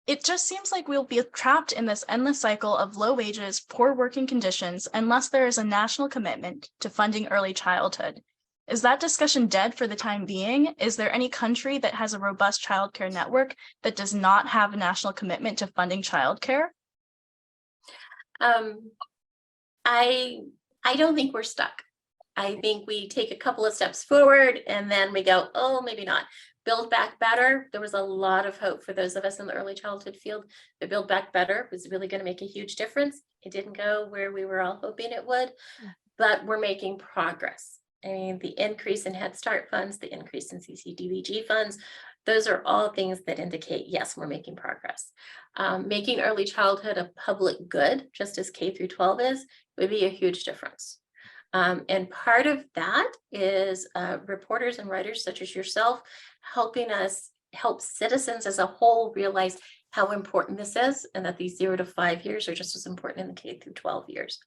it just seems like we'll be trapped in this endless cycle of low wages, poor working conditions, unless there is a national commitment to funding early childhood. Is that discussion dead for the time being? Is there any country that has a robust childcare network that does not have a national commitment to funding childcare? I don't think we're stuck. I think we take a couple of steps forward and then we go, oh, maybe not. Build Back Better. There was a lot of hope for those of us in the early childhood field. The Build Back Better was really going to make a huge difference. It didn't go where we were all hoping it would, but we're making progress. I mean, the increase in Head Start funds, the increase in CCDBG funds, those are all things that indicate, yes, we're making progress. Making early childhood a public good, just as K through 12 is, would be a huge difference. And part of that is reporters and writers such as yourself helping us help citizens as a whole realize how important this is, and that these 0 to 5 years are just as important in the K through 12 years.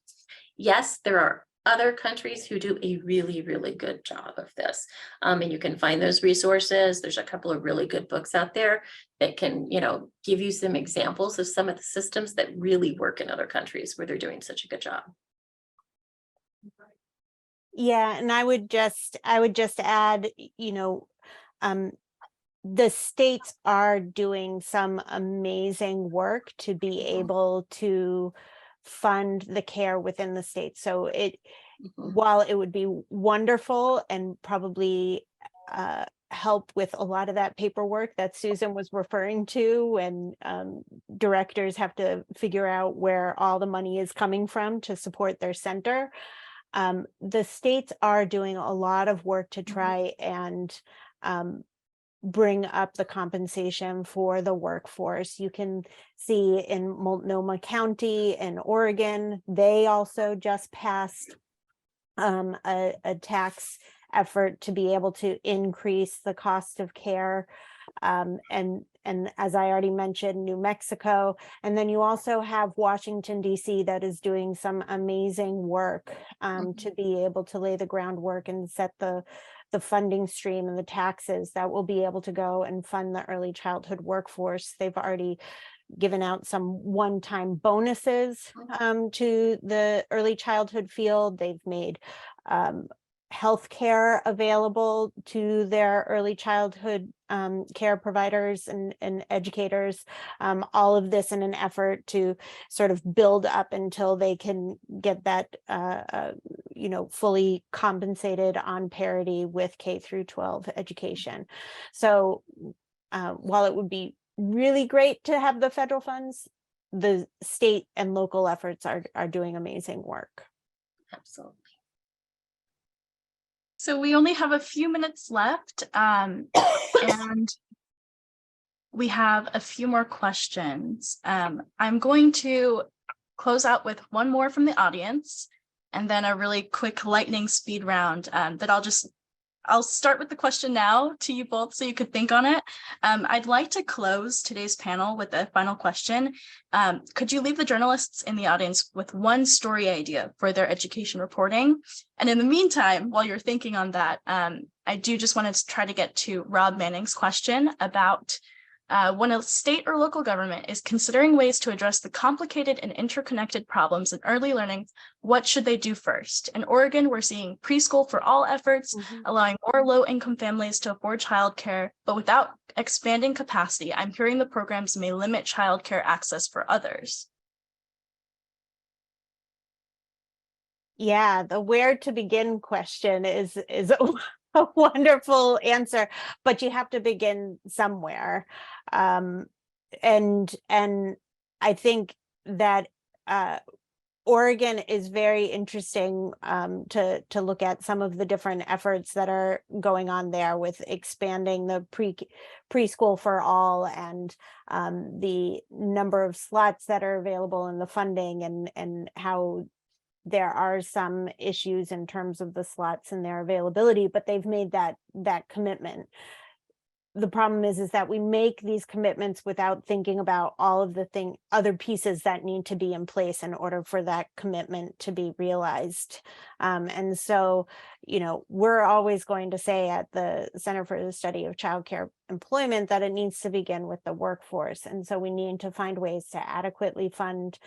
Yes, there are other countries who do a really, really good job of this. And you can find those resources. There's a couple of really good books out there that can, give you some examples of some of the systems that really work in other countries where they're doing such a good job. Yeah, and I would just add, the states are doing some amazing work to be able to fund the care within the state. So while it would be wonderful and probably help with a lot of that paperwork that Susan was referring to, and directors have to figure out where all the money is coming from to support their center. The states are doing a lot of work to try and bring up the compensation for the workforce. You can see in Multnomah County in Oregon, they also just passed a tax effort to be able to increase the cost of care. And as I already mentioned, New Mexico, and then you also have Washington, D.C. that is doing some amazing work to be able to lay the groundwork and set the funding stream and the taxes that will be able to go and fund the early childhood workforce. They've already given out some one-time bonuses to the early childhood field. They've made healthcare available to their early childhood care providers and educators. All of this in an effort to sort of build up until they can get that fully compensated on parity with K through 12 education. So while it would be really great to have the federal funds, the state and local efforts are doing amazing work. Absolutely. So we only have a few minutes left, and we have a few more questions. I'm going to close out with one more from the audience, and then a really quick lightning speed round that I'll start with the question now to you both so you could think on it. I'd like to close today's panel with a final question. Could you leave the journalists in the audience with one story idea for their education reporting? And in the meantime, while you're thinking on that, I do just want to try to get to Rob Manning's question about when a state or local government is considering ways to address the complicated and interconnected problems in early learning, what should they do first? In Oregon, we're seeing preschool for all efforts, allowing more low-income families to afford childcare, but without expanding capacity, I'm hearing the programs may limit childcare access for others. Yeah, the where to begin question is a wonderful answer, but you have to begin somewhere. And I think that Oregon is very interesting to look at some of the different efforts that are going on there with expanding the preschool for all, and the number of slots that are available in the funding, and how there are some issues in terms of the slots and their availability, but they've made that commitment. The problem is that we make these commitments without thinking about all of the other pieces that need to be in place in order for that commitment to be realized. And so, we're always going to say at the Center for the Study of Childcare Employment that it needs to begin with the workforce. And so we need to find ways to adequately fund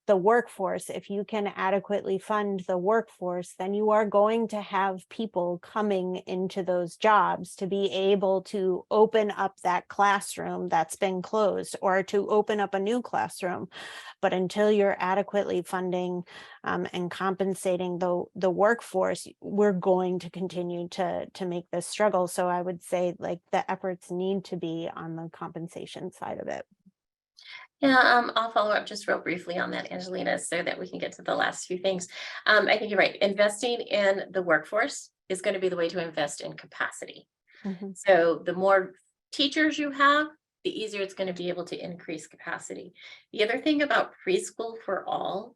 the workforce. If you can adequately fund the workforce, then you are going to have people coming into those jobs to be able to open up that classroom that's been closed, or to open up a new classroom. But until you're adequately funding and compensating the workforce, we're going to continue to make this struggle. So I would say, the efforts need to be on the compensation side of it. Yeah, I'll follow up just real briefly on that, Angelina, so that we can get to the last few things. I think you're right. Investing in the workforce is going to be the way to invest in capacity. So the more teachers you have, the easier it's going to be able to increase capacity. The other thing about preschool for all,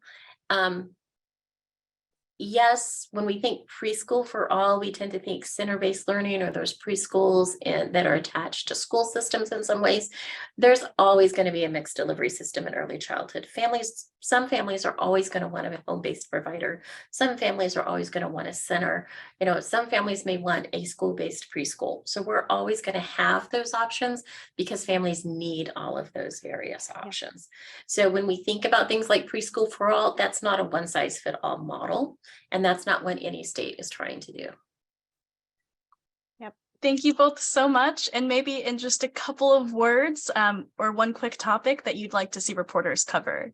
yes, when we think preschool for all, we tend to think center-based learning, or those preschools that are attached to school systems in some ways. There's always going to be a mixed delivery system in early childhood. Some families are always going to want a home-based provider. Some families are always going to want a center. Some families may want a school-based preschool. So we're always going to have those options because families need all of those various options. So when we think about things like preschool for all, that's not a one-size-fit-all model. And that's not what any state is trying to do. Yep. Thank you both so much. And maybe in just a couple of words, or one quick topic that you'd like to see reporters cover.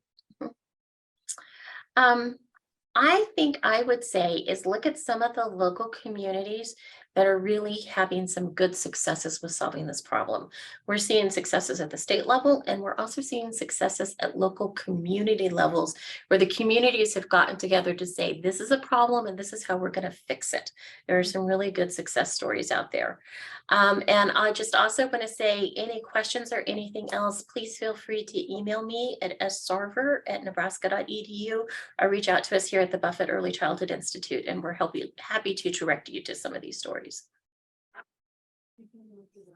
I think I would say is look at some of the local communities that are really having some good successes with solving this problem. We're seeing successes at the state level, and we're also seeing successes at local community levels where the communities have gotten together to say, this is a problem and this is how we're going to fix it. There are some really good success stories out there. And I just also want to say, any questions or anything else, please feel free to email me at ssarver@nebraska.edu or reach out to us here at the Buffett Early Childhood Institute, and we're happy to direct you to some of these stories.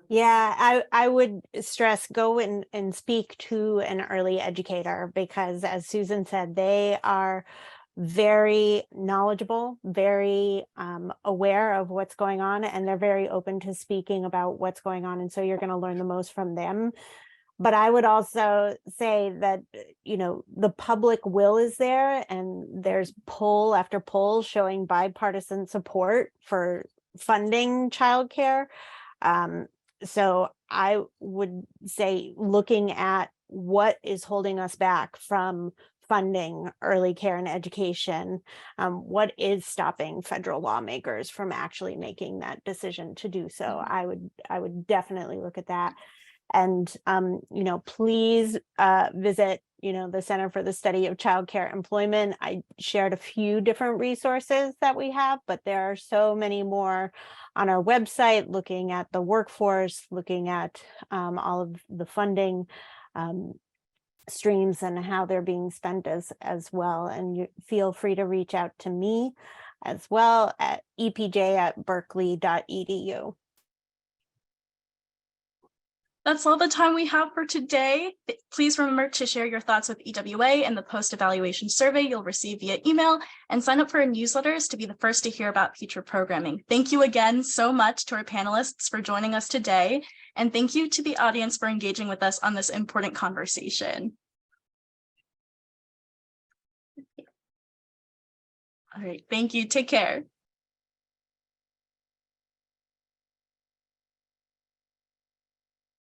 Yeah, I would stress go and speak to an early educator, because as Susan said, they are very knowledgeable, very aware of what's going on, and they're very open to speaking about what's going on. And so you're going to learn the most from them. But I would also say that, you know, the public will is there, and there's poll after poll showing bipartisan support for funding childcare. So I would say looking at what is holding us back from funding early care and education, what is stopping federal lawmakers from actually making that decision to do so. I would definitely look at that. And, you know, please visit, you know, the Center for the Study of Childcare Employment. I shared a few different resources that we have, but there are so many more on our website, looking at the workforce, looking at all of the funding streams and how they're being spent as well. And you feel free to reach out to me as well at epj@berkeley.edu. That's all the time we have for today. Please remember to share your thoughts with EWA in the post-evaluation survey you'll receive via email, and sign up for our newsletters to be the first to hear about future programming. Thank you again so much to our panelists for joining us today, and thank you to the audience for engaging with us on this important conversation. All right, thank you. Take care.